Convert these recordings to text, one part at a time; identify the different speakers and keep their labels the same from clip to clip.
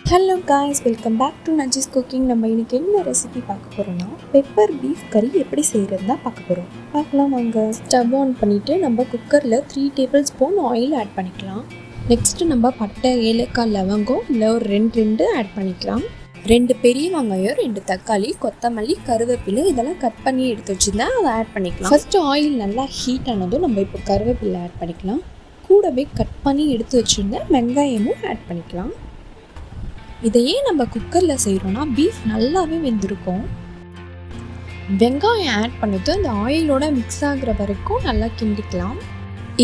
Speaker 1: Hello guys, welcome back to Najis Cooking. நம்ம இன்னைக்கு என்ன ரெசிபி பார்க்க போறோம்னா பெப்பர் பீஃப் கறி எப்படி செய்யறதுன்னு பார்க்க போறோம். பார்க்கலாம் வாங்க. ஸ்டவ் ஆன் பண்ணிட்டு நம்ம குக்கர்ல 3 டேபிள்ஸ்பூன் ஆயில் ஆட் பண்ணிக்கலாம். நெக்ஸ்ட் நம்ம பட்டை, ஏலக்காய், லவங்கம் இல்ல ஒரு ரெண்டு ஆட் பண்ணிக்கலாம். 2 பெரிய வெங்காயம், 2 தக்காளி, கொத்தமல்லி, கருவேப்பிலை இதெல்லாம் கட் பண்ணி எடுத்து வச்சிருந்தேன், அதை ஆட் பண்ணிக்கலாம். ஃபர்ஸ்ட் ஆயில் நல்லா ஹீட் ஆனதும் நம்ம இப்போ கருவேப்பிலை ஆட் பண்ணிக்கலாம். கூடவே கட் பண்ணி எடுத்து வச்சிருந்தேன் வெங்காயமும் ஆட் பண்ணிக்கலாம். இதையே நம்ம குக்கரில் செய்கிறோன்னா பீஃப் நல்லாவே வெந்திருக்கும். வெங்காயம் ஆட் பண்ணிவிட்டு அந்த ஆயிலோட மிக்ஸ் ஆகிற வரைக்கும் நல்லா கிண்டிக்கலாம்.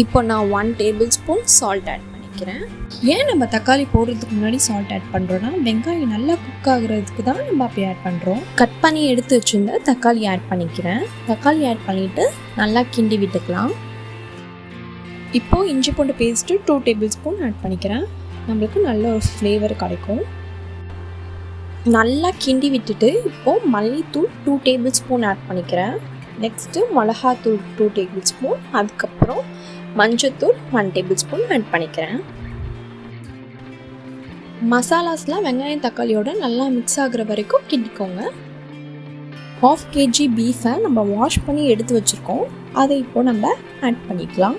Speaker 1: இப்போ நான் 1 டேபிள்ஸ்பூன் சால்ட் ஆட் பண்ணிக்கிறேன். ஏன் நம்ம தக்காளி போடுறதுக்கு முன்னாடி சால்ட் ஆட் பண்ணுறோன்னா வெங்காயம் நல்லா குக் ஆகுறதுக்கு தான் நம்ம அப்படி ஆட் பண்ணுறோம். கட் பண்ணி எடுத்து வச்சுருந்த தக்காளி ஆட் பண்ணிக்கிறேன். தக்காளி ஆட் பண்ணிவிட்டு நல்லா கிண்டி விட்டுக்கலாம். இப்போது இஞ்சி பூண்டு பேஸ்ட்டு 2 டேபிள்ஸ்பூன் ஆட் பண்ணிக்கிறேன். நம்மளுக்கு நல்ல ஒரு ஃப்ளேவர் கிடைக்கும். நல்லா கிண்டி விட்டுட்டு இப்போது மல்லித்தூள் 2 டேபிள்ஸ்பூன் ஆட் பண்ணிக்கிறேன். நெக்ஸ்ட்டு மிளகாத்தூள் 2 டேபிள்ஸ்பூன், அதுக்கப்புறம் மஞ்சத்தூள் 1 டேபிள்ஸ்பூன் ஆட் பண்ணிக்கிறேன். மசாலாஸ்லாம் வெங்காயம் தக்காளியோட நல்லா மிக்ஸ் ஆகுற வரைக்கும் கிண்டிக்கோங்க. 1/2 kg பீஃபை நம்ம வாஷ் பண்ணி எடுத்து வச்சுருக்கோம், அதை இப்போ நம்ம ஆட் பண்ணிக்கலாம்.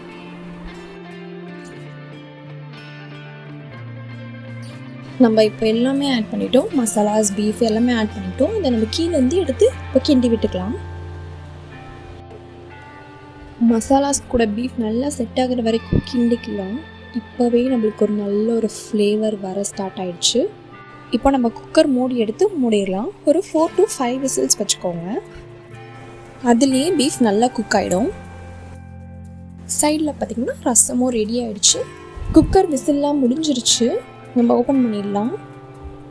Speaker 1: நம்ம இப்போ எல்லாமே ஆட் பண்ணிட்டோம். மசாலாஸ், பீஃப் எல்லாமே ஆட் பண்ணிட்டோம். அதை நம்ம கீழேருந்து எடுத்து இப்போ கிண்டி விட்டுக்கலாம். மசாலாஸ் கூட பீஃப் நல்லா செட் ஆகிற வரைக்கும் கிண்டிக்கலாம். இப்போவே நம்மளுக்கு ஒரு நல்ல ஒரு ஃப்ளேவர் வர ஸ்டார்ட் ஆகிடுச்சு. இப்போ நம்ம குக்கர் மூடி எடுத்து மூடிடலாம். ஒரு 4 to 5 விசில்ஸ் வச்சுக்கோங்க. அதுலேயே பீஃப் நல்லா குக் ஆகிடும். சைடில் பார்த்திங்கன்னா ரசமும் ரெடி ஆகிடுச்சு. குக்கர் விசில்லாம் முடிஞ்சிருச்சு. நம்ம ஓப்பன் பண்ணிடலாம்.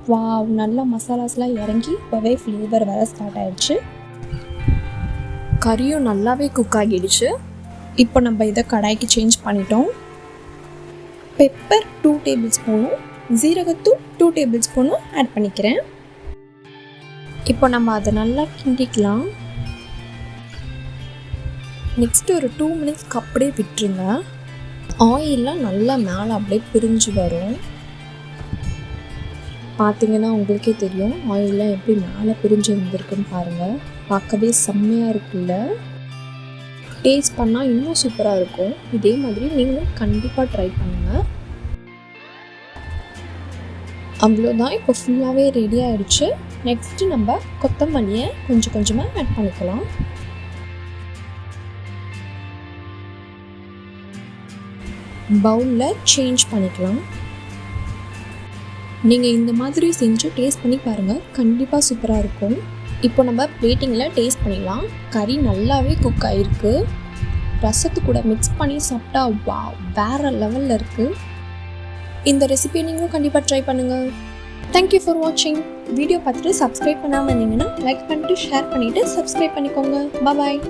Speaker 1: வாவ், நல்லா மசாலாஸ்லாம் இறங்கி இப்போவே ஃப்ளேவர் வர ஸ்டார்ட் ஆகிடுச்சு. கறியும் நல்லாவே குக் ஆகிடுச்சு. இப்போ நம்ம இதை கடாய்க்கு சேஞ்ச் பண்ணிட்டோம். பெப்பர் 2 டேபிள்ஸ்பூனும் ஜீரகத்தூள் 2 டேபிள்ஸ்பூனும் ஆட் பண்ணிக்கிறேன். இப்போ நம்ம அதை நல்லா கிண்டிக்கலாம். நெக்ஸ்ட்டு ஒரு 2 மினிட்ஸ்க்கு அப்படியே விட்டுருங்க. ஆயிலெலாம் நல்லா மேலே அப்படியே பிரிஞ்சு வரும். பார்த்திங்கன்னா உங்களுக்கே தெரியும் ஆயிலெலாம் எப்படி மேலே பிரிஞ்சு வந்திருக்குன்னு பாருங்கள். பார்க்கவே செம்மையாக இருக்குல்ல. டேஸ்ட் பண்ணால் இன்னும் சூப்பராக இருக்கும். இதே மாதிரி நீங்களும் கண்டிப்பாக ட்ரை பண்ணுங்கள். அவ்வளோதான், இப்போ ஃபுல்லாகவே ரெடி ஆகிடுச்சு. நெக்ஸ்ட்டு நம்ம கொத்தமல்லியை கொஞ்சம் கொஞ்சமாக ஆட் பண்ணிக்கலாம். பவுலில் சேஞ்ச் பண்ணிக்கலாம். நீங்கள் இந்த மாதிரி செஞ்சு டேஸ்ட் பண்ணி பாருங்கள், கண்டிப்பாக சூப்பராக இருக்கும். இப்போ நம்ம பிளேட்டிங்கில் டேஸ்ட் பண்ணிடலாம். கறி நல்லாவே குக் ஆகிருக்கு. ரசத்து கூட மிக்ஸ் பண்ணி சாப்பிட்டா வேறு லெவலில் இருக்குது. இந்த ரெசிபியை நீங்களும் கண்டிப்பாக ட்ரை பண்ணுங்கள். தேங்க்யூ ஃபார் வாட்சிங். வீடியோ பார்த்துட்டு சப்ஸ்கிரைப் பண்ணாமல் இருந்தீங்கன்னா லைக் பண்ணிட்டு ஷேர் பண்ணிவிட்டு சப்ஸ்கிரைப் பண்ணிக்கோங்க. பாய்.